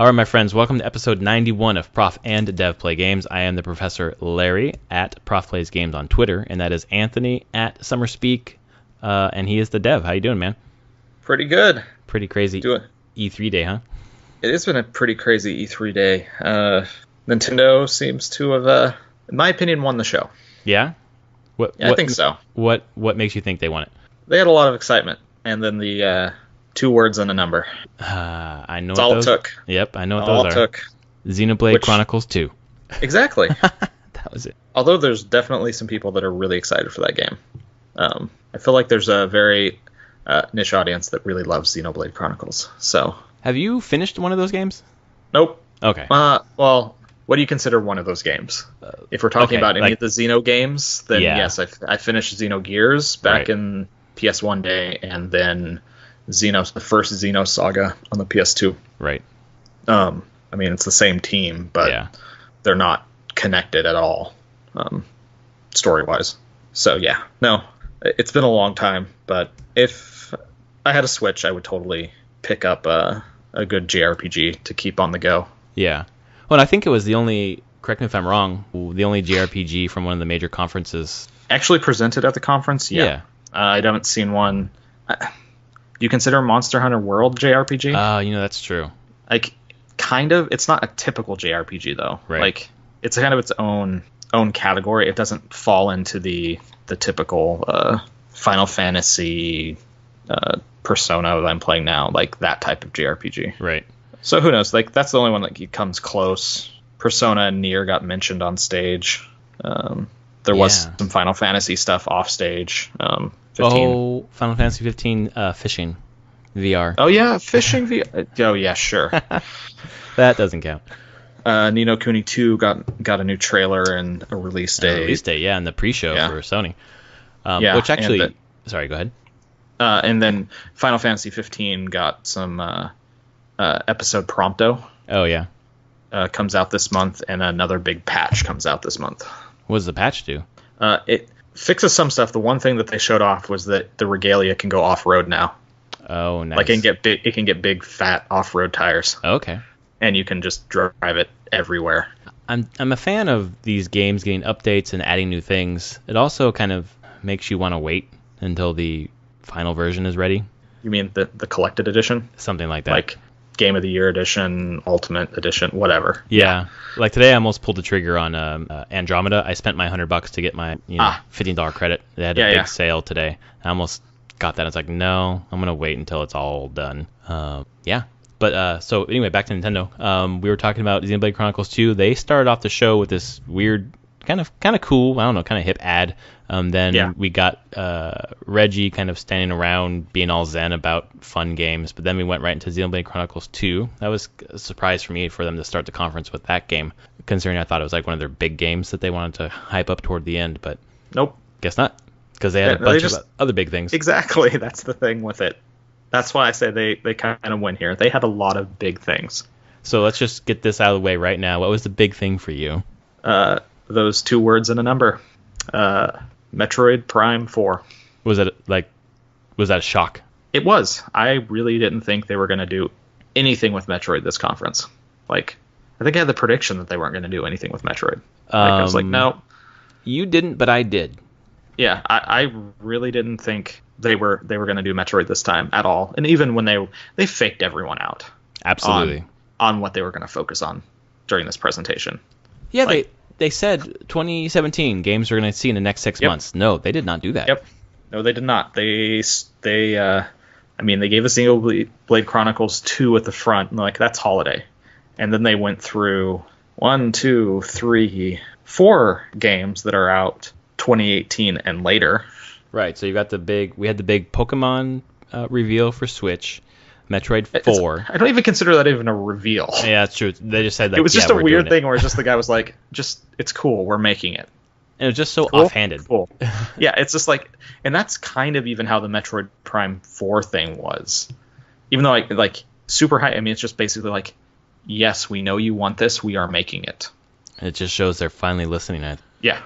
All right, my friends, welcome to episode 91 of Prof and Dev Play Games. I am the Professor Larry at Prof Plays Games on Twitter, and that is Anthony at SummerSpeak, and he is the dev. How you doing, man? Pretty good. Pretty crazy E3 day, huh? It has been a pretty crazy E3 day. Nintendo seems to have, in my opinion, won the show. Yeah? I think so. What makes you think they won it? They had a lot of excitement, and then the 2 words and a number. I know That's all it took. Yep, I know what all those it are. took. Xenoblade Chronicles 2. Exactly. That was it. Although there's definitely some people that are really excited for that game. I feel like there's a very niche audience that really loves Xenoblade Chronicles. So. Have you finished one of those games? Nope. Okay. Well, what do you consider one of those games? If we're talking about any of the Xeno games, then yes, I finished Xenogears back in PS1 day, and then the first Xeno Saga on the PS2. Right. I mean, it's the same team, but they're not connected at all, story-wise. So yeah, no, it's been a long time, but if I had a Switch, I would totally pick up a good JRPG to keep on the go. Yeah. Well, I think it was the only, correct me if I'm wrong, the only JRPG from one of the major conferences. Actually presented at the conference? Yeah. I haven't seen one. Do you consider Monster Hunter World JRPG? That's true. Like, kind of. It's not a typical JRPG, though. Right. Like, it's kind of its own category. It doesn't fall into the typical Final Fantasy Persona that I'm playing now, like that type of JRPG. Right. So who knows? Like, that's the only one that comes close. Persona and Nier got mentioned on stage. There was some Final Fantasy stuff off stage. 15. Oh, Final Fantasy 15 fishing VR. Oh yeah, fishing VR. Oh yeah, sure. That doesn't count. Ni no Kuni 2 got a new trailer and a release date. And the pre-show for Sony. Which actually... sorry, go ahead. And then Final Fantasy 15 got some episode Prompto. Oh, yeah. Comes out this month, and another big patch comes out this month. What does the patch do? It fixes some stuff. The one thing that they showed off was that the Regalia can go off-road now. Oh, nice. Like, it can get big, fat off-road tires. Okay. And you can just drive it everywhere. I'm a fan of these games getting updates and adding new things. It also kind of makes you want to wait until the final version is ready. You mean the collected edition? Something like that. Like Game of the Year edition, Ultimate edition, whatever. Yeah. Like today I almost pulled the trigger on Andromeda. I spent my $100 to get my $15 credit. They had a big sale today. I almost got that. It's like, no, I'm going to wait until it's all done. But so anyway, back to Nintendo. We were talking about Xenoblade Chronicles 2. They started off the show with this weird, kind of cool, I don't know, kind of hip ad. Then we got Reggie kind of standing around being all zen about fun games. But then we went right into Xenoblade Chronicles 2. That was a surprise for me for them to start the conference with that game, considering I thought it was like one of their big games that they wanted to hype up toward the end. But nope, guess not, because they had a bunch of other big things. Exactly, that's the thing with it. That's why I say they kind of win here. They had a lot of big things. So let's just get this out of the way right now. What was the big thing for you? Those 2 words and a number. Metroid Prime 4. Was that a shock? It was. I really didn't think they were going to do anything with Metroid this conference. Like, I think I had the prediction that they weren't going to do anything with Metroid. I was like, no. You didn't, but I did. Yeah, I really didn't think they were going to do Metroid this time at all. And even when they faked everyone out. Absolutely. On what they were going to focus on during this presentation. Yeah, they said 2017 games we're going to see in the next 6 months. No, they did not do that. Yep. No, they did not. They gave us Xenoblade Chronicles 2 at the front, and like, that's holiday. And then they went through 1, 2, 3, 4 games that are out 2018 and later. Right. So we had the big Pokemon reveal for Switch. Metroid 4. I don't even consider that even a reveal. Yeah, that's true. They just said that. It was just a weird thing where just the guy was like, it's cool, we're making it. And it was just so offhanded. Cool. Yeah, it's just like, and that's kind of even how the Metroid Prime 4 thing was. Even though like super high, I mean, it's just basically like, yes, we know you want this, we are making it. It just shows they're finally listening. Yeah.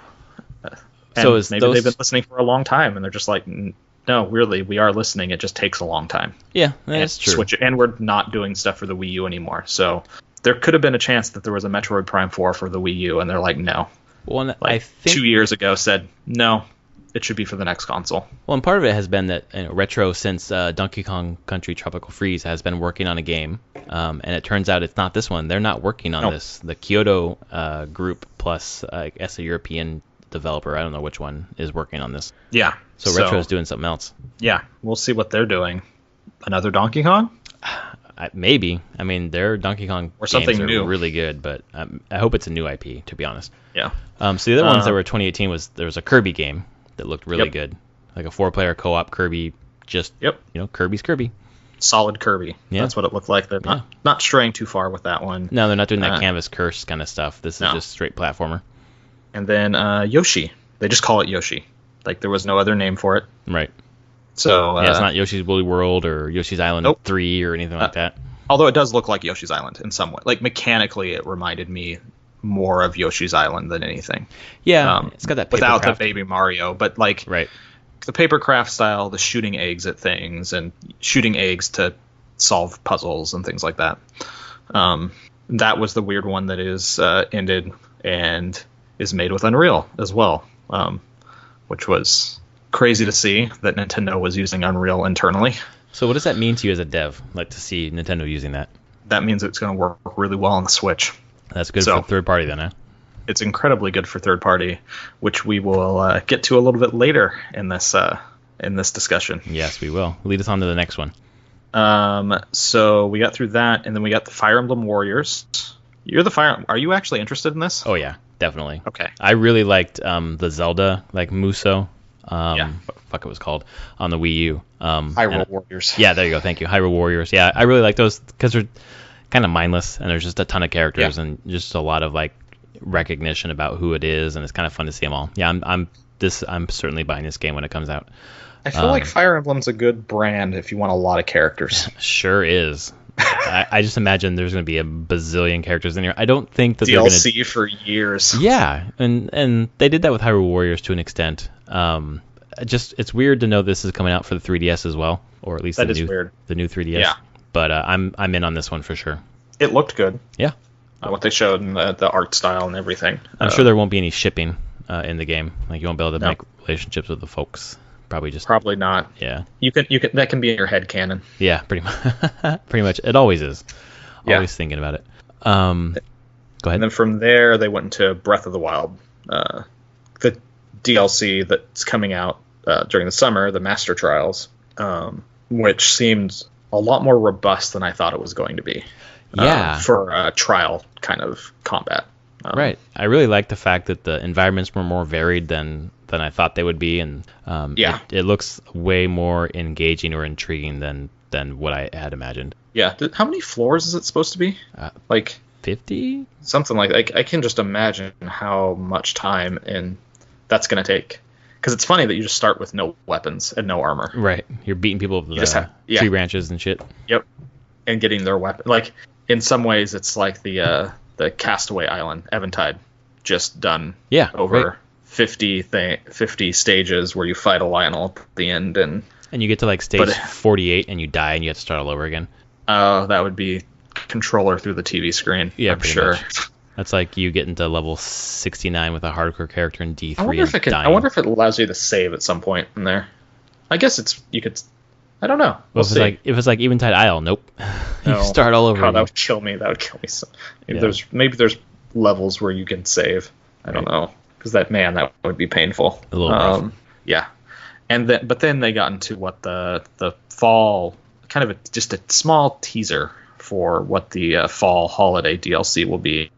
So maybe they've been listening for a long time, and they're just like, no, really, we are listening. It just takes a long time. Yeah, that's true. And we're not doing stuff for the Wii U anymore. So there could have been a chance that there was a Metroid Prime 4 for the Wii U, and they're like, no. Well, like I think 2 years ago said, no, it should be for the next console. Well, and part of it has been that Retro, since Donkey Kong Country Tropical Freeze, has been working on a game, and it turns out it's not this one. They're not working on this. The Kyoto group plus, I guess, a European developer, I don't know which one, is working on this. Yeah. So Retro's doing something else. Yeah, we'll see what they're doing. Another Donkey Kong? Maybe. I mean, their Donkey Kong or something games are new. Really good, but I hope it's a new IP, to be honest. Yeah. So the other ones that were 2018 there was a Kirby game that looked really good, like a 4-player co-op Kirby. Just Kirby's Kirby. Solid Kirby. Yeah. That's what it looked like. They're not straying too far with that one. No, they're not doing that Canvas Curse kind of stuff. This is just straight platformer. And then Yoshi. They just call it Yoshi. Like, there was no other name for it. Right. So it's not Yoshi's Woolly World or Yoshi's Island 3 or anything like that. Although it does look like Yoshi's Island in some way. Like, mechanically, it reminded me more of Yoshi's Island than anything. Yeah, it's got that paper without craft. The Baby Mario, but like the paper craft style, the shooting eggs at things and shooting eggs to solve puzzles and things like that. That was the weird one that is ended and is made with Unreal as well, which was crazy to see that Nintendo was using Unreal internally. So what does that mean to you as a dev, like to see Nintendo using that? That means it's going to work really well on the Switch. That's good for third party then, huh? It's incredibly good for third party, which we will get to a little bit later in this discussion. Yes, we will. Lead us on to the next one. So we got through that, and then we got the Fire Emblem Warriors. Are you actually interested in this? Oh yeah, definitely. Okay. I really liked the Zelda, like Muso. What the fuck it was called on the Wii U. Hyrule Warriors. Yeah, there you go. Thank you. Hyrule Warriors. Yeah, I really like those because they're kind of mindless and there's just a ton of characters and just a lot of like recognition about who it is, and it's kind of fun to see them all. Yeah, I'm certainly buying this game when it comes out. I feel like Fire Emblem's a good brand if you want a lot of characters. Sure is. I just imagine there's going to be a bazillion characters in here. I don't think that DLC they're going to for years. Yeah, and they did that with Hyrule Warriors to an extent. It's weird to know this is coming out for the 3DS as well, or at least the new 3DS. Yeah. But I'm in on this one for sure. It looked good. Yeah. What they showed and the art style and everything. I'm sure there won't be any shipping in the game. Like you won't be able to make relationships with the folks. Probably not. Yeah. You can that can be in your head canon. Yeah, pretty much. It always is. Always thinking about it. Go ahead. And then from there they went into Breath of the Wild. The DLC that's coming out during the summer, the Master Trials, which seemed a lot more robust than I thought it was going to be. Yeah. For a trial kind of combat. Right. I really like the fact that the environments were more varied than I thought they would be, and it looks way more engaging or intriguing than what I had imagined. Yeah. How many floors is it supposed to be? Like 50? Something like I can just imagine how much time and that's going to take. Because it's funny that you just start with no weapons and no armor. Right. You're beating people with tree branches and shit. Yep. And getting their weapon. Like, in some ways, it's like the Castaway Island, Eventide, just done over 50 stages where you fight a Lionel at the end. And you get to, like, stage 48 and you die and you have to start all over again. That would be controller through the TV screen, I'm sure. Much. That's like you getting to level 69 with a hardcore character in D3 I wonder if it allows you to save at some point in there. I guess you could. I don't know. If it's like Eventide Isle, nope. You start all over. God, that would kill me. Maybe there's levels where you can save. I don't know, because that would be painful. A little rough. Yeah, but then they got into what the fall kind of just a small teaser for what the fall holiday DLC will be,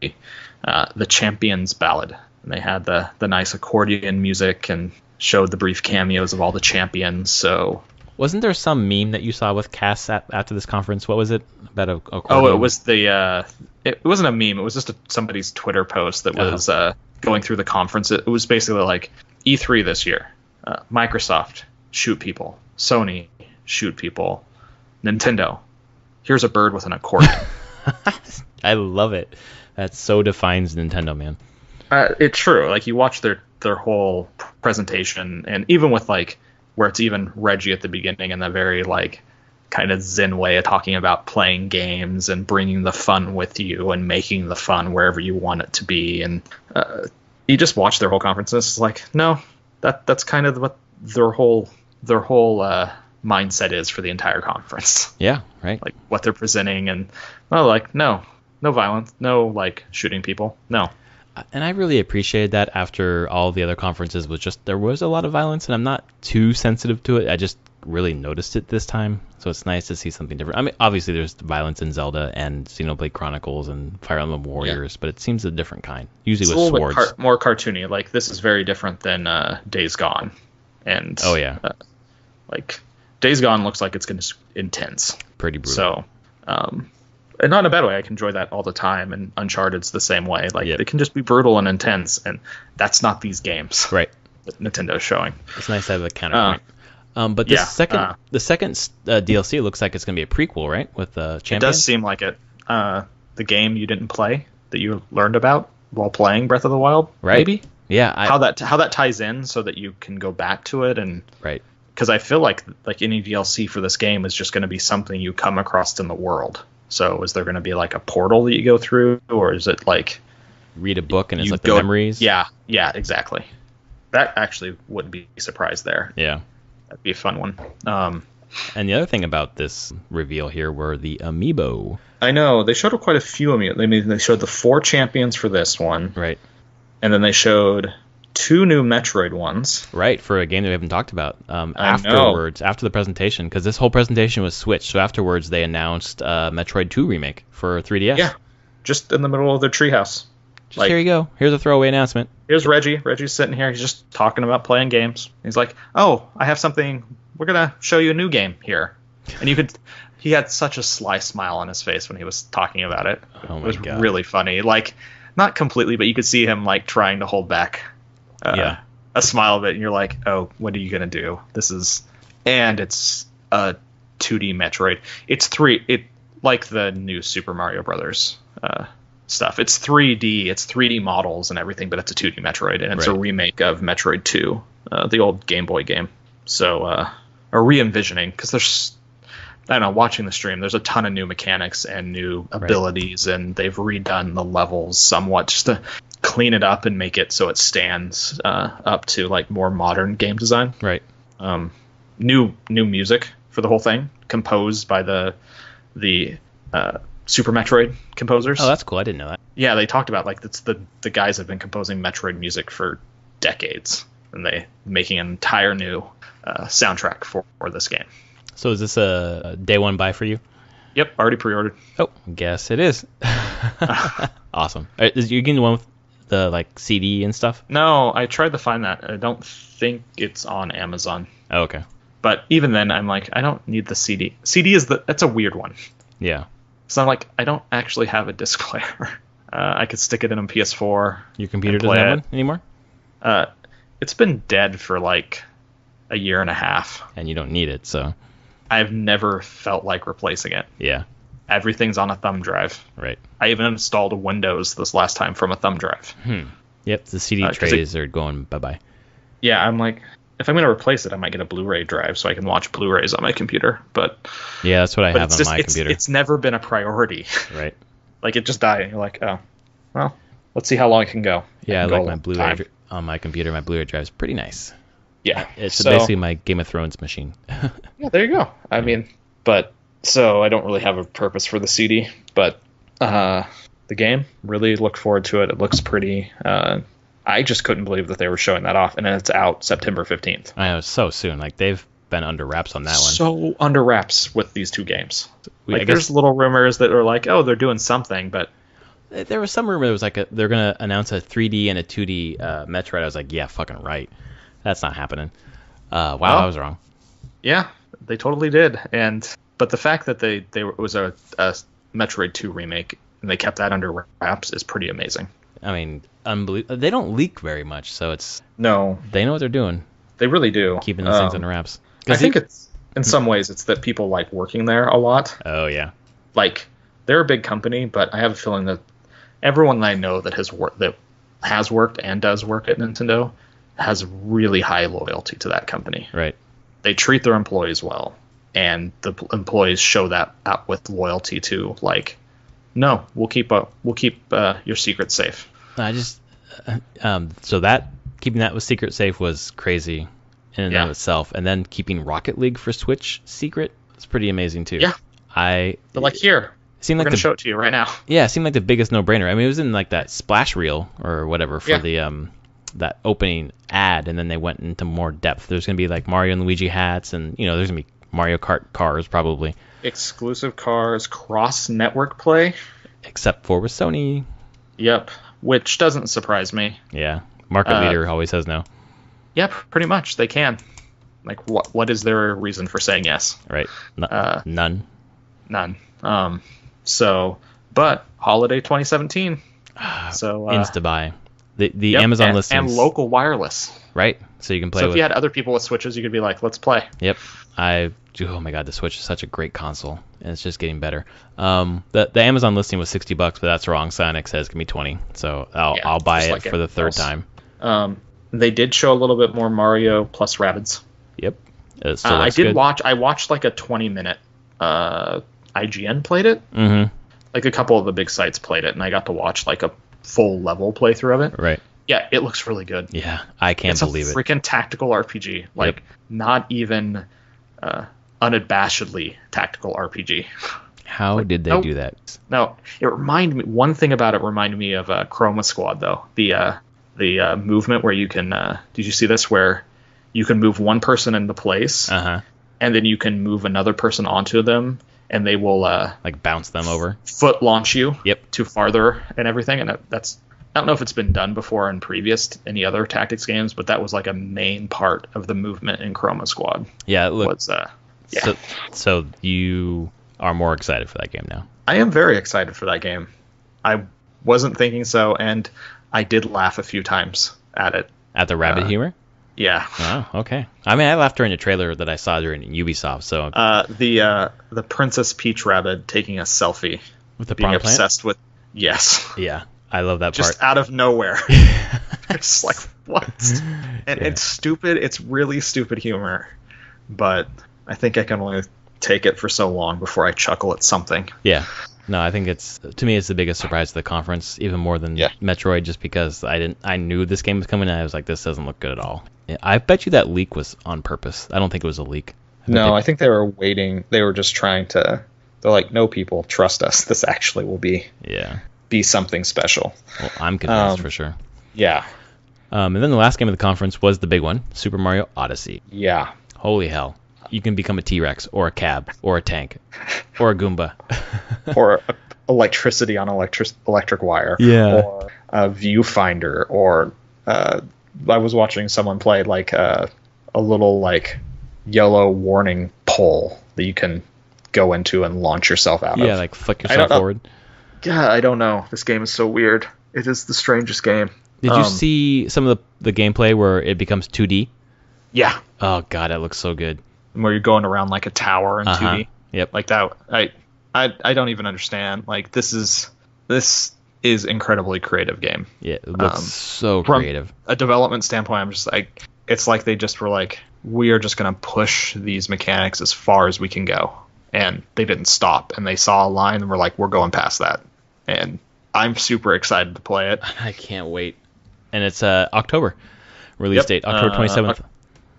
the Champions Ballad. And they had the nice accordion music and showed the brief cameos of all the champions. So wasn't there some meme that you saw with Cass after this conference? What was it about accordion? Oh, it was it wasn't a meme. It was just somebody's Twitter post that was going through the conference. It was basically like E3 this year. Microsoft, shoot people. Sony, shoot people. Nintendo, here's a bird with an accordion. I love it. That so defines Nintendo, man. It's true. Like, you watch their whole presentation, and even with like where it's even Reggie at the beginning in the very like kind of zen way of talking about playing games and bringing the fun with you and making the fun wherever you want it to be. And you just watch their whole conference, and it's like, no, that's kind of what their whole mindset is for the entire conference. Yeah, right. Like what they're presenting, and like no violence, no like shooting people, no. And I really appreciated that after all the other conferences was just, there was a lot of violence, and I'm not too sensitive to it. I just really noticed it this time. So it's nice to see something different. I mean, obviously there's violence in Zelda and Xenoblade Chronicles and Fire Emblem Warriors, but it seems a different kind. Usually it's with swords. More cartoony. Like this is very different than Days Gone. And like Days Gone looks like it's going to be intense. Pretty brutal. So, and not in a bad way. I can enjoy that all the time, and Uncharted's the same way. Like they can just be brutal and intense, and that's not these games. Right. That Nintendo's showing. It's nice to have a counterpoint. But the second DLC looks like it's going to be a prequel, right? With Champions? It does seem like it. The game you didn't play that you learned about while playing Breath of the Wild, right? Maybe. Yeah. How that ties in so that you can go back to it, and right. Because I feel like any DLC for this game is just going to be something you come across in the world. So is there going to be like a portal that you go through, or is it like read a book and it's like the memories? Yeah, exactly. That actually wouldn't be surprised there. Yeah. That'd be a fun one. And the other thing about this reveal here were the amiibo. I know. They showed quite a few amiibo. I mean, they showed the 4 champions for this one. Right. And then they showed 2 new Metroid ones. Right, for a game that we haven't talked about. Afterwards, after the presentation, because this whole presentation was Switch, so afterwards they announced Metroid 2 remake for 3DS. Yeah, just in the middle of their treehouse. Just here you go. Here's a throwaway announcement. Here's Reggie. Reggie's sitting here. He's just talking about playing games. He's like, oh, I have something. We're going to show you a new game here. And he had such a sly smile on his face when he was talking about it. Oh my God. It was really funny. Like, not completely, but you could see him like trying to hold back a smile of it. And you're like, oh, what are you going to do? And it's a 2D Metroid. It's like the new Super Mario Brothers stuff. It's 3D. It's 3D models and everything, but it's a 2D Metroid, and it's a remake of Metroid 2, the old Game Boy game. So, a re-envisioning, because there's, I don't know, watching the stream, there's a ton of new mechanics and new abilities, and they've redone the levels somewhat just to clean it up and make it so it stands up to like more modern game design. Right. New music for the whole thing, composed by the Super Metroid composers. Oh, that's cool. I didn't know that. Yeah, they talked about like it's the guys have been composing Metroid music for decades, and they making an entire new soundtrack for this game. So is this a day one buy for you? Yep, already pre-ordered. Oh, guess it is. Awesome. Is you getting the one with the like CD and stuff? No, I tried to find that. I don't think it's on Amazon. Oh, okay. But even then, I'm like, I don't need the CD. CD that's a weird one. Yeah. So I'm like, I don't actually have a disc player. I could stick it in a PS4. Your computer doesn't have one anymore? It's been dead for like a year and a half. And you don't need it, so. I've never felt like replacing it. Yeah. Everything's on a thumb drive. Right. I even installed Windows this last time from a thumb drive. Yep, the CD trays are going bye-bye. Yeah, I'm like, if I'm going to replace it, I might get a Blu-ray drive so I can watch Blu-rays on my computer. But yeah, that's what I have on my computer. It's never been a priority. Right. Like, it just died, and you're like, oh, well, let's see how long it can go. Yeah, I like my Blu-ray on my computer. My Blu-ray drive is pretty nice. Yeah. It's basically my Game of Thrones machine. Yeah, there you go. I mean, so I don't really have a purpose for the CD, but the game, really look forward to it. It looks pretty. I just couldn't believe that they were showing that off, and then it's out September 15th. I know, so soon. Like, they've been under wraps on that one. So under wraps with these two games. There's little rumors that are like, oh, they're doing something, but there was some rumor that was like they're going to announce a 3D and a 2D Metroid. I was like, yeah, fucking right. That's not happening. Wow, I was wrong. Yeah, they totally did. But the fact that it was a Metroid 2 remake and they kept that under wraps is pretty amazing. I mean, unbelievable. They don't leak very much, so it's no. They know what they're doing. They really do. Keeping these things under wraps. I think it's in some ways it's that people like working there a lot. Oh yeah. Like they're a big company, but I have a feeling that everyone that I know that has worked and does work at Nintendo has really high loyalty to that company. Right. they treat their employees well, and the employees show that out with loyalty to, like, no, we'll keep your secret safe. I just so that keeping that with secret safe was crazy in and of itself, and then keeping Rocket League for Switch secret is pretty amazing too. Yeah, they're like, here, we're gonna show it to you right now. Yeah, it seemed like the biggest no-brainer. I mean, it was in like that splash reel or whatever for the that opening ad, and then they went into more depth. There's gonna be like Mario and Luigi hats, and there's gonna be Mario Kart cars probably. Exclusive cars, cross-network play. Except for with Sony. Yep, which doesn't surprise me. Yeah, market leader always says no. Yep, pretty much. They can. Like, what is their reason for saying yes? Right. None. None. But holiday 2017. So Insta-buy. The Amazon listings. And local wireless. Right. So you can play if you had other people with Switches, you could be like, let's play. Yep. Oh my god, the Switch is such a great console, and it's just getting better. The Amazon listing was $60, but that's wrong. Sonic says it's gonna be 20, so I'll buy it for the third time. They did show a little bit more Mario plus Rabbids. Yep. I watched like a 20-minute. IGN played it. Mm-hmm. Like a couple of the big sites played it, and I got to watch like a full level playthrough of it. Right. Yeah, it looks really good. Yeah, I can't believe it. It's a freaking tactical RPG. Like, not even unabashedly tactical RPG. How did they do that? No, one thing about it reminded me of Chroma Squad, though. The movement where you can... did you see this? Where you can move one person into place, and then you can move another person onto them, and they will... like bounce them over? Foot launch you Yep. to farther and everything, and that's... I don't know if it's been done before in any other tactics games, but that was like a main part of the movement in Chroma Squad. Yeah, it looks... So you are more excited for that game now? I am very excited for that game. I wasn't thinking so, and I did laugh a few times at it. At the rabbit humor? Yeah. Oh, okay. I mean, I laughed during the trailer that I saw during Ubisoft. So the Princess Peach rabbit taking a selfie with the being plant? Obsessed with. Yes. Yeah, I love that just part. Out of nowhere. It's like, what? And it's stupid. It's really stupid humor, but I think I can only take it for so long before I chuckle at something. Yeah. No, I think it's the biggest surprise of the conference, even more than Metroid, just because I knew this game was coming, and I was like, this doesn't look good at all. Yeah, I bet you that leak was on purpose. I don't think it was a leak. I think they were waiting. They were just trying to. They're like, no, people, trust us. This actually will be something special. Well, I'm convinced for sure. Yeah. And then the last game of the conference was the big one, Super Mario Odyssey. Yeah. Holy hell. You can become a T-Rex or a cab or a tank or a Goomba. Or electricity on electric wire. Yeah. Or a viewfinder. Or I was watching someone play like a little like yellow warning pole that you can go into and launch yourself out of. Yeah, like flick yourself forward. Yeah, I don't know. This game is so weird. It is the strangest game. Did you see some of the gameplay where it becomes 2D? Yeah. Oh god, it looks so good. Where you're going around like a tower in 2D. Yep. Like that. I don't even understand. Like this is incredibly creative game. Yeah, it looks so creative. From a development standpoint, I'm just like, it's like they just were like, we are just gonna push these mechanics as far as we can go, and they didn't stop. And they saw a line and were like, we're going past that. And I'm super excited to play it. I can't wait. And it's October release date, October 27th.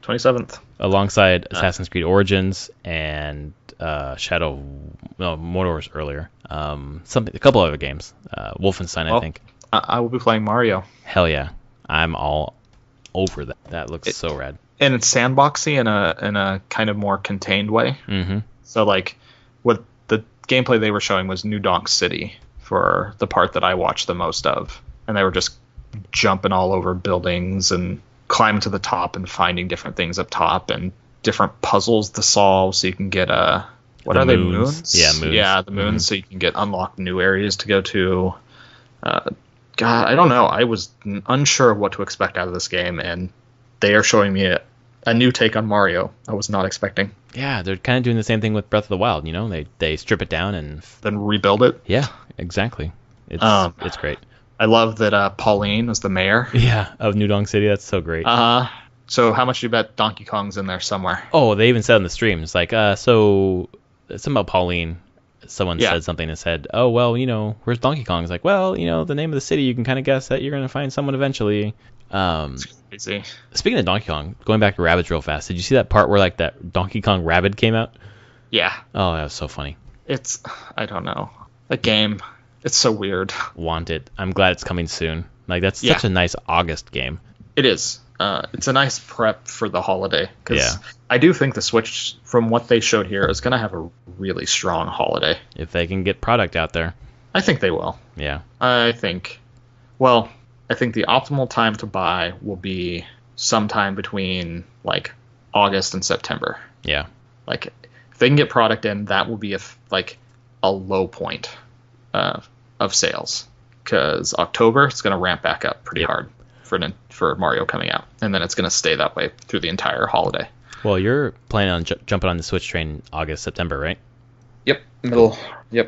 27th. Alongside Assassin's Creed Origins and Mordor's earlier. A couple other games. Wolfenstein, I think. I will be playing Mario. Hell yeah. I'm all over that. That looks so rad. And it's sandboxy in a kind of more contained way. Mm-hmm. So like what the gameplay they were showing was New Donk City for the part that I watched the most of. And they were just jumping all over buildings and climbing to the top and finding different things up top and different puzzles to solve so you can get what are they, moons? Yeah, moons. Yeah, the moons, so you can get unlocked new areas to go to. God, I don't know. I was unsure of what to expect out of this game, and they are showing me a new take on Mario I was not expecting. Yeah, they're kind of doing the same thing with Breath of the Wild, you know? They strip it down and then rebuild it. Yeah, exactly. It's great. I love that Pauline is the mayor. Yeah, of New Donk City. That's so great. So how much do you bet Donkey Kong's in there somewhere? Oh, they even said on the streams, like, so something about Pauline. Someone said something and said, oh, well, where's Donkey Kong? It's like, well, the name of the city, you can kind of guess that you're going to find someone eventually. It's crazy. Speaking of Donkey Kong, going back to Rabbids real fast, did you see that part where, like, that Donkey Kong Rabbid came out? Yeah. Oh, that was so funny. I don't know. A game. It's so weird. Want it. I'm glad it's coming soon. Like, that's such a nice August game. It is. It's a nice prep for the holiday. Because I do think the Switch, from what they showed here, is going to have a really strong holiday. If they can get product out there. I think they will. Yeah. I think the optimal time to buy will be sometime between, like, August and September. Yeah. Like, if they can get product in, that will be a low point of sales. Because October, it's going to ramp back up pretty hard for Mario coming out. And then it's going to stay that way through the entire holiday. Well, you're planning on jumping on the Switch train August, September, right? Yep,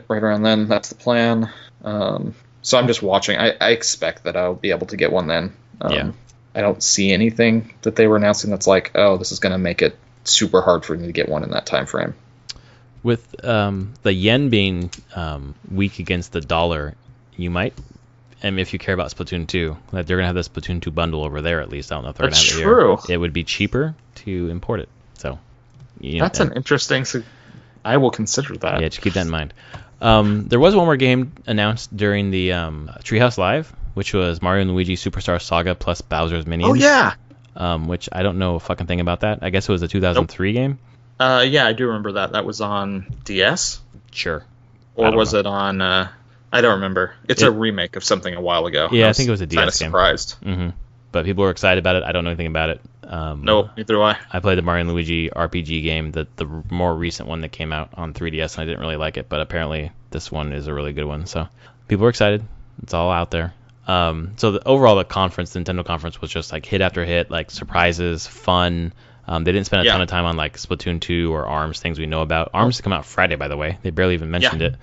right around then. That's the plan. So I'm just watching. I expect that I'll be able to get one then. I don't see anything that they were announcing that's like, oh, this is going to make it super hard for me to get one in that time frame. With the yen being weak against the dollar, you might, and if you care about Splatoon 2, that they're going to have the Splatoon 2 bundle over there at least. I don't know if they're going to have it here. It would be cheaper to import it. So that's an interesting. I will consider that. Yeah, just keep that in mind. There was one more game announced during the Treehouse Live, which was Mario and Luigi Superstar Saga plus Bowser's Minions. Oh yeah. Which I don't know a fucking thing about that. I guess it was a 2003 game. Yeah, I do remember that. That was on DS. Sure. Or was it on? I don't remember. It's a remake of something a while ago. Yeah, I think it was a DS game. Kind of surprised. Mm-hmm. But people were excited about it. I don't know anything about it. Nope, neither do I. I played the Mario and Luigi RPG game, the more recent one that came out on 3DS, and I didn't really like it. But apparently this one is a really good one. So people were excited. It's all out there. So the Nintendo conference was just like hit after hit, like surprises, fun. They didn't spend a ton of time on like Splatoon 2 or ARMS, things we know about. ARMS come out Friday, by the way. They barely even mentioned it.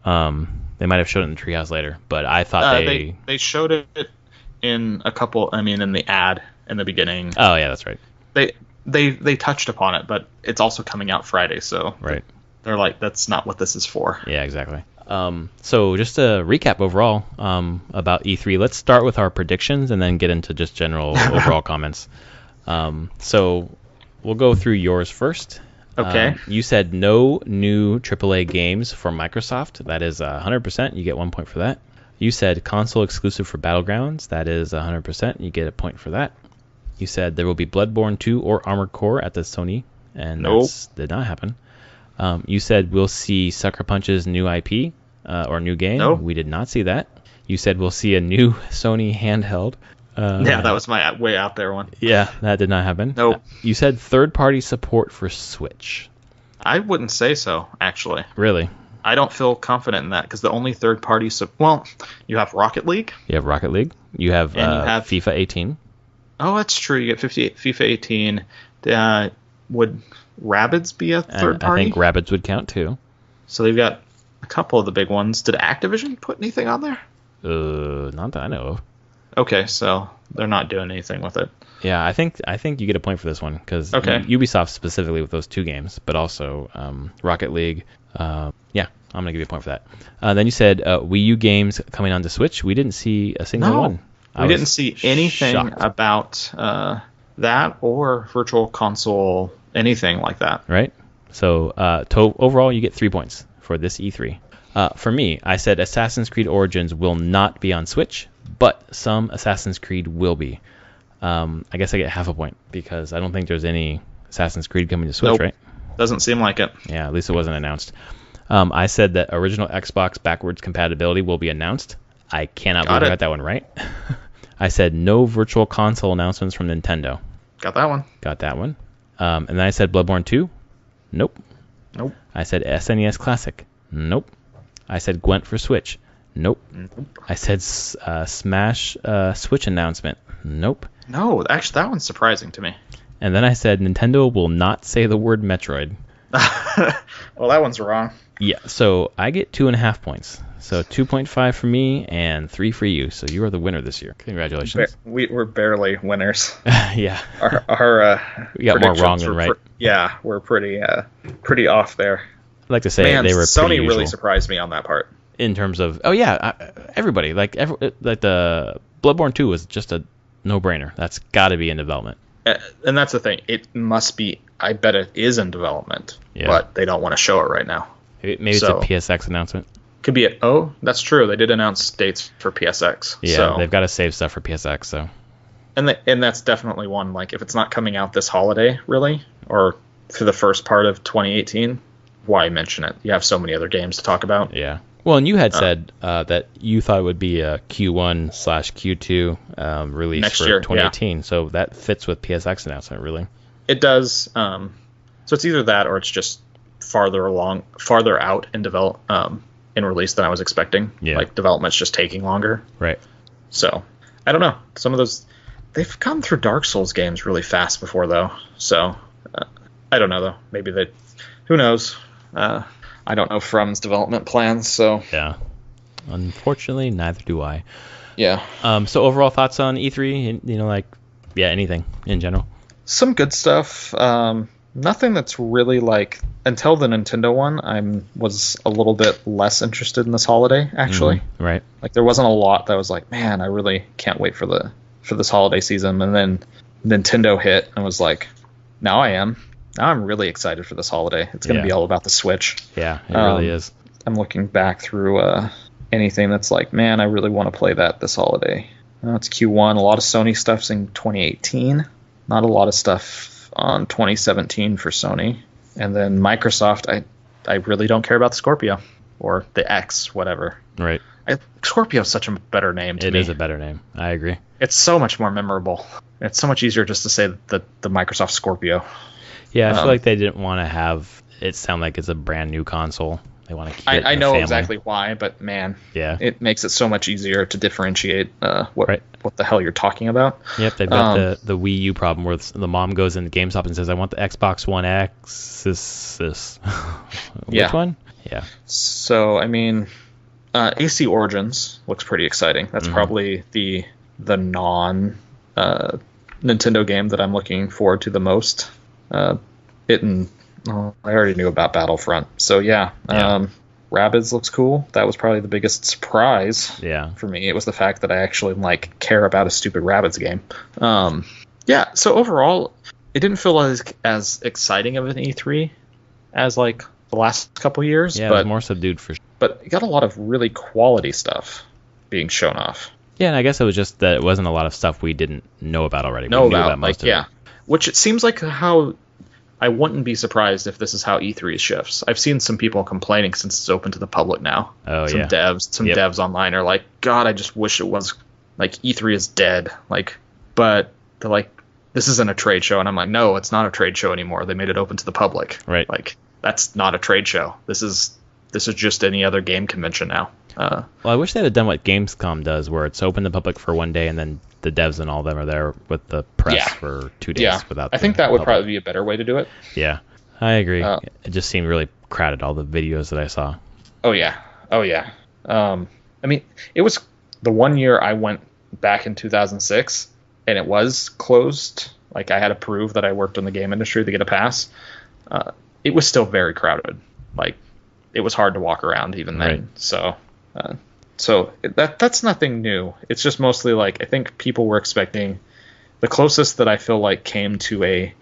They might have showed it in the Treehouse later, but I thought they showed it in a couple. I mean, in the ad in the beginning. Oh yeah, that's right. They touched upon it, but it's also coming out Friday, so right. They're like, that's not what this is for. Yeah, exactly. So just to recap overall about E3, let's start with our predictions and then get into just general overall comments. So we'll go through yours first. Okay. You said no new AAA games for Microsoft. That is 100%. You get 1 point for that. You said console exclusive for Battlegrounds. That is 100%. You get a point for that. You said there will be Bloodborne 2 or Armored Core at the Sony, and that did not happen. You said we'll see Sucker Punch's new IP or new game. No. We did not see that. You said we'll see a new Sony handheld. Yeah, that was my way out there one. Yeah, that did not happen. Nope. You said third-party support for Switch. I wouldn't say so, actually. Really? I don't feel confident in that because the only third-party you have Rocket League. You have Rocket League. You have FIFA 18. Oh, that's true. You get FIFA 18. Would Rabbids be a third party? I think Rabbids would count too. So they've got a couple of the big ones. Did Activision put anything on there? Not that I know of. Okay, so they're not doing anything with it. Yeah, I think you get a point for this one because Ubisoft specifically with those two games, but also Rocket League. Yeah, I'm gonna give you a point for that. Then you said Wii U games coming onto Switch. We didn't see a single one. We didn't see anything about that or Virtual Console, anything like that. Right. So overall, you get 3 points for this E3. For me, I said Assassin's Creed Origins will not be on Switch, but some Assassin's Creed will be. I guess I get half a point because I don't think there's any Assassin's Creed coming to Switch, right? Doesn't seem like it. Yeah, at least it wasn't announced. I said that original Xbox backwards compatibility will be announced. I cannot believe I got that one right. I said no Virtual Console announcements from Nintendo. Got that one. Got that one. And then I said Bloodborne 2. Nope. I said SNES Classic. Nope. I said Gwent for Switch. Nope. I said Smash Switch announcement. Nope. No, actually, that one's surprising to me. And then I said Nintendo will not say the word Metroid. Well, that one's wrong. Yeah, so I get 2.5 points. So 2.5 for me and 3 for you. So you are the winner this year. Congratulations. We're barely winners. Yeah. Our we got more wrong than right. Yeah, we're pretty off there. I'd like to say they were Sony pretty really usual. Surprised me on that part. In terms of, everybody. Like the Bloodborne 2 was just a no-brainer. That's got to be in development. And that's the thing. It must be. I bet it is in development, but they don't want to show it right now. Maybe it's a PSX announcement. Could be that's true. They did announce dates for PSX. Yeah, so. They've got to save stuff for PSX, so. And that's definitely one, like, if it's not coming out this holiday, really, or for the first part of 2018, why mention it? You have so many other games to talk about. Yeah. Well, and you had said that you thought it would be a Q1/Q2 release next for year, 2018, so that fits with PSX announcement, really. It does. So it's either that or it's just farther out in release than I was expecting. Yeah. Like, development's just taking longer. Right. So, I don't know. Some of those, they've gone through Dark Souls games really fast before, though. So, I don't know, though. Maybe who knows? I don't know From's development plans, so. Yeah. Unfortunately, neither do I. Yeah. So overall thoughts on E3? Anything in general? Some good stuff. Nothing that's really like, until the Nintendo one, I was a little bit less interested in this holiday, actually. Mm-hmm. Right. Like, there wasn't a lot that was like, man, I really can't wait for this holiday season. And then Nintendo hit and was like, now I am. Now I'm really excited for this holiday. It's going to be all about the Switch. Yeah, it really is. I'm looking back through anything that's like, man, I really want to play that this holiday. It's Q1. A lot of Sony stuff's in 2018. Not a lot of stuff on 2017 for Sony. And then Microsoft, I really don't care about the Scorpio or the X, whatever. Right. Scorpio's such a better name to me. It is a better name. I agree. It's so much more memorable. It's so much easier just to say the Microsoft Scorpio. Yeah, I feel like they didn't want to have it sound like it's a brand new console. They want to keep it I know family. exactly why, but man, it makes it so much easier to differentiate what the hell you're talking about. Yep, they've got the Wii U problem where the mom goes in the GameStop and says, I want the Xbox One X. This. Which one? Yeah. So, I mean, AC Origins looks pretty exciting. That's probably the non Nintendo game that I'm looking forward to the most. I already knew about Battlefront, so Rabbids looks cool. That was probably the biggest surprise for me. It was the fact that I actually care about a stupid Rabbids game. So overall, it didn't feel as exciting of an E3 as the last couple years. Yeah, but it was more subdued for sure. But it got a lot of really quality stuff being shown off. Yeah, and I guess it was just that it wasn't a lot of stuff we didn't know about already. We knew about most of it. Which it seems like how I wouldn't be surprised if this is how E3 shifts. I've seen some people complaining since it's open to the public now. Oh, some devs online are like, God, I just wish it was E3 is dead. But they're like, this isn't a trade show, and I'm like, no, it's not a trade show anymore. They made it open to the public. Right. That's not a trade show. This is just any other game convention now. Well, I wish they had done what Gamescom does, where it's open to the public for one day, and then the devs and all of them are there with the press for 2 days. I think that would probably be a better way to do it. Yeah, I agree. It just seemed really crowded, all the videos that I saw. Oh, yeah. I mean, it was the one year I went back in 2006, and it was closed. I had to prove that I worked in the game industry to get a pass. It was still very crowded. It was hard to walk around even then. Right. So that's nothing new. It's just mostly I think people were expecting the closest that I feel came to a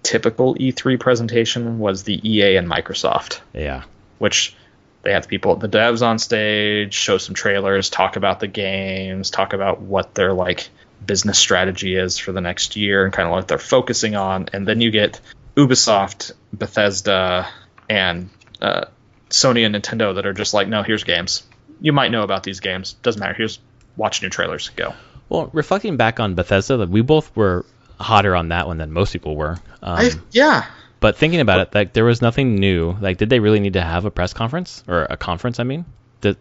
typical E3 presentation was the EA and Microsoft. Yeah. Which they had the devs on stage, show some trailers, talk about the games, talk about what their business strategy is for the next year and kind of what they're focusing on. And then you get Ubisoft, Bethesda, and Sony and Nintendo that are just no, here's games. You might know about these games. Doesn't matter. Here's watch new trailers. Go. Well, reflecting back on Bethesda, we both were hotter on that one than most people were. But thinking about it, there was nothing new. Did they really need to have a press conference or a conference? I mean, the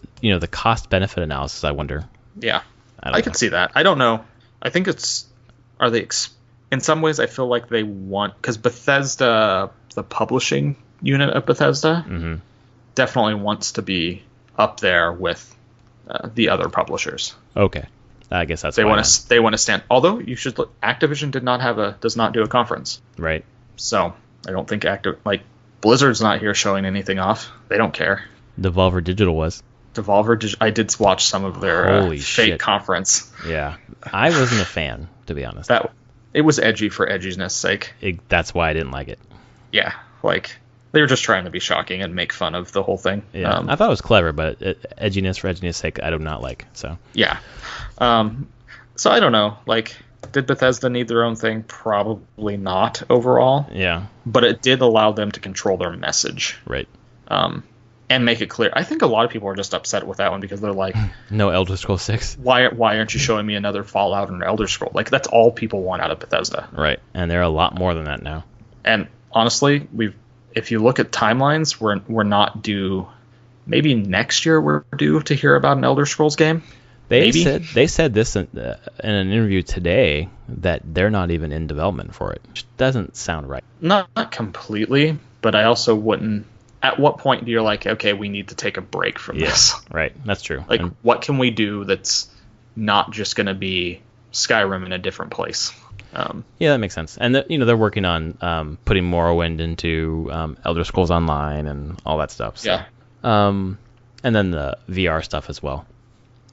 cost benefit analysis. I wonder. Yeah, I could see that. I don't know. I think in some ways I feel like they want, because Bethesda, the publishing unit of Bethesda, definitely wants to be up there with the other publishers. Okay, I guess that's they want to stand. Although you should look, Activision does not do a conference, right? So I don't think Blizzard's not here showing anything off. They don't care. Devolver Digital was. I did watch some of their fake conference. Yeah, I wasn't a fan, to be honest. It was edgy for edginess' sake. That's why I didn't like it. Yeah, like they were just trying to be shocking and make fun of the whole thing. Yeah, I thought it was clever, but edginess for edginess' sake, I do not like. So yeah, so I don't know. Like, did Bethesda need their own thing? Probably not overall. Yeah, but it did allow them to control their message. Right. And make it clear. I think a lot of people are just upset with that one because they're like, no Elder Scrolls 6. Why aren't you showing me another Fallout and Elder Scroll? Like, that's all people want out of Bethesda. Right. And they're a lot more than that now. And honestly, if you look at timelines, we're not due. Maybe next year we're due to hear about an Elder Scrolls game. They said this in an interview today that they're not even in development for it. Which doesn't sound right. Not completely, but I also wouldn't. At what point do you like, okay, we need to take a break from this? Right, that's true. Like, what can we do that's not just going to be Skyrim in a different place? Yeah, that makes sense. And they're working on putting Morrowind into Elder Scrolls Online and all that stuff. So. Yeah. And then the VR stuff as well.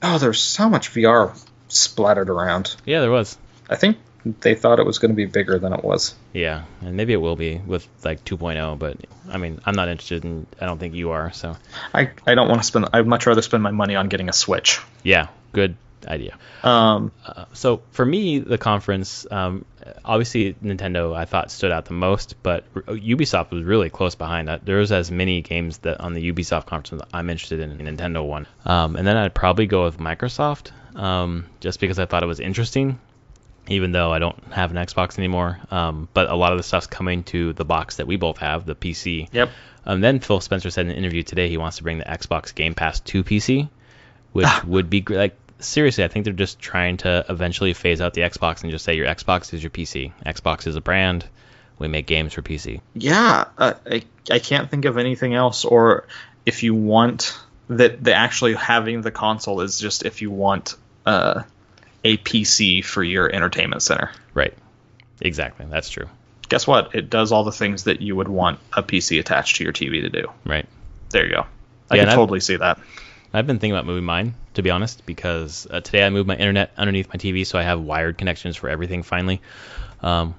Oh, there's so much VR splattered around. Yeah, there was. I think they thought it was going to be bigger than it was. Yeah, and maybe it will be with like 2.0, but I mean, I'm not interested in. I don't think you are. So I don't want to spend. I'd much rather spend my money on getting a Switch. Yeah, good idea. So for me, the conference, obviously Nintendo, I thought stood out the most, but Ubisoft was really close behind that. There was as many games that on the Ubisoft conference that I'm interested in Nintendo one, and then I'd probably go with Microsoft, just because I thought it was interesting. Even though I don't have an Xbox anymore, but a lot of the stuff's coming to the box that we both have, the PC. Yep. Then Phil Spencer said in an interview today he wants to bring the Xbox Game Pass to PC, which would be great. Like, seriously, I think they're just trying to eventually phase out the Xbox and just say your Xbox is your PC. Xbox is a brand. We make games for PC. Yeah, I can't think of anything else. Or if you want that, actually having the console is just if you want a PC for your entertainment center. Right. Exactly. That's true. Guess what? It does all the things that you would want a PC attached to your TV to do. Right. There you go. I can totally see that. I've been thinking about moving mine, to be honest, because today I moved my internet underneath my TV, so I have wired connections for everything finally,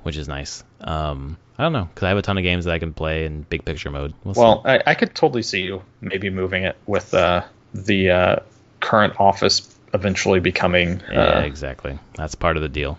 which is nice. I don't know, because I have a ton of games that I can play in big picture mode. Well, I could totally see you maybe moving it with the current office eventually becoming yeah, exactly. That's part of the deal.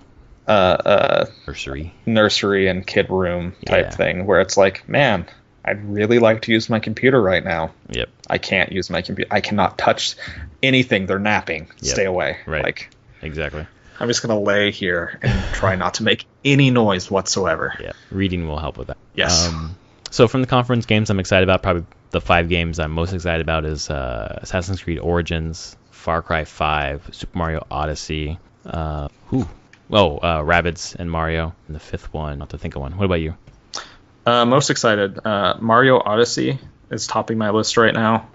Nursery and kid room type thing, where it's like, man, I'd really like to use my computer right now. Yep. I can't use my computer. I cannot touch anything. They're napping. Yep. Stay away. Right. Like, exactly. I'm just gonna lay here and try not to make any noise whatsoever. Yeah. Reading will help with that. Yes. So from the conference games I'm excited about, probably the 5 games I'm most excited about is Assassin's Creed Origins, Far Cry 5, Super Mario Odyssey, Rabbids and Mario, and the 5th one. I'll have to think of one. What about you? Most excited. Mario Odyssey is topping my list right now.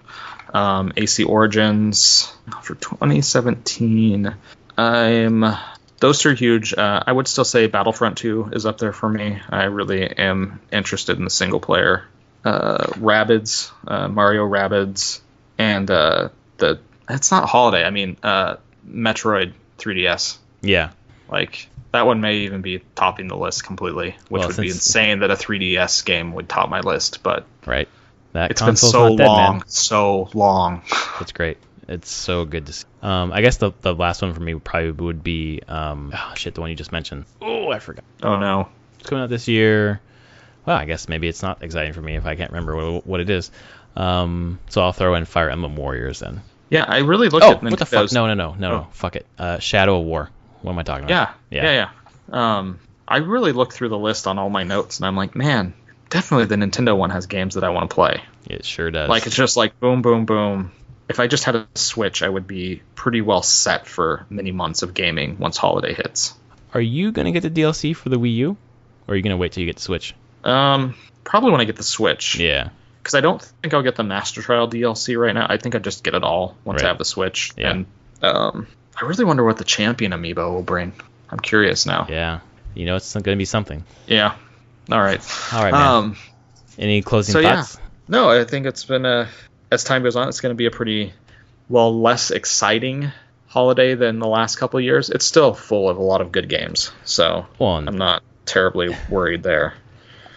AC Origins for 2017. Those two are huge. I would still say Battlefront 2 is up there for me. I really am interested in the single player. Rabbids, Mario Rabbids, and it's not Holiday. I mean, Metroid 3DS. Yeah. Like, that one may even be topping the list completely, which would be insane that a 3DS game would top my list, but right. It's been so long, so long. It's great. It's so good to see. I guess the last one for me probably would be the one you just mentioned. Oh, I forgot. Oh no. It's coming out this year. Well, I guess maybe it's not exciting for me if I can't remember what it is. So I'll throw in Fire Emblem Warriors then. Yeah, I really looked at Nintendo's... what the fuck? No. Fuck it. Shadow of War. What am I talking about? Yeah. I really looked through the list on all my notes, and I'm like, man, definitely the Nintendo one has games that I want to play. It sure does. Like, it's just like boom, boom, boom. If I just had a Switch, I would be pretty well set for many months of gaming once holiday hits. Are you going to get the DLC for the Wii U? Or are you going to wait till you get the Switch? Probably when I get the Switch. Yeah. because I don't think I'll get the Master Trial DLC right now. I think I just get it all once I have the Switch. Yeah. And I really wonder what the Champion amiibo will bring. I'm curious now. Yeah. It's going to be something. Yeah. All right, man. Any closing thoughts? Yeah. No, I think it's been as time goes on, it's going to be a pretty less exciting holiday than the last couple of years. It's still full of a lot of good games, so I'm not terribly worried there.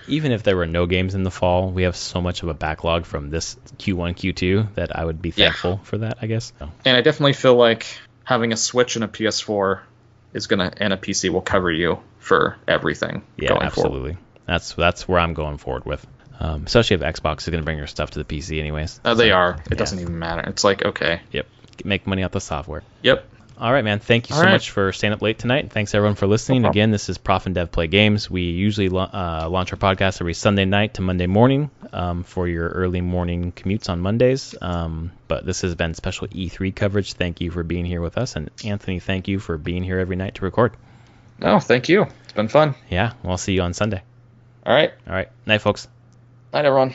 Even if there were no games in the fall, we have so much of a backlog from this Q1, Q2 that I would be thankful for that, I guess. So. And I definitely feel like having a Switch and a PS4 and a PC will cover you for everything going forward. That's where I'm going forward with. Especially if Xbox is going to bring your stuff to the PC anyways. They are. It doesn't even matter. It's like, okay. Yep. Make money off the software. Yep. All right, man. Thank you so much for staying up late tonight. Thanks, everyone, for listening. No Again, this is Prof and Dev Play Games. We usually launch our podcast every Sunday night to Monday morning for your early morning commutes on Mondays. But this has been special E3 coverage. Thank you for being here with us. And Anthony, thank you for being here every night to record. No, thank you. It's been fun. Yeah. We'll see you on Sunday. All right. Night, folks. Night, everyone.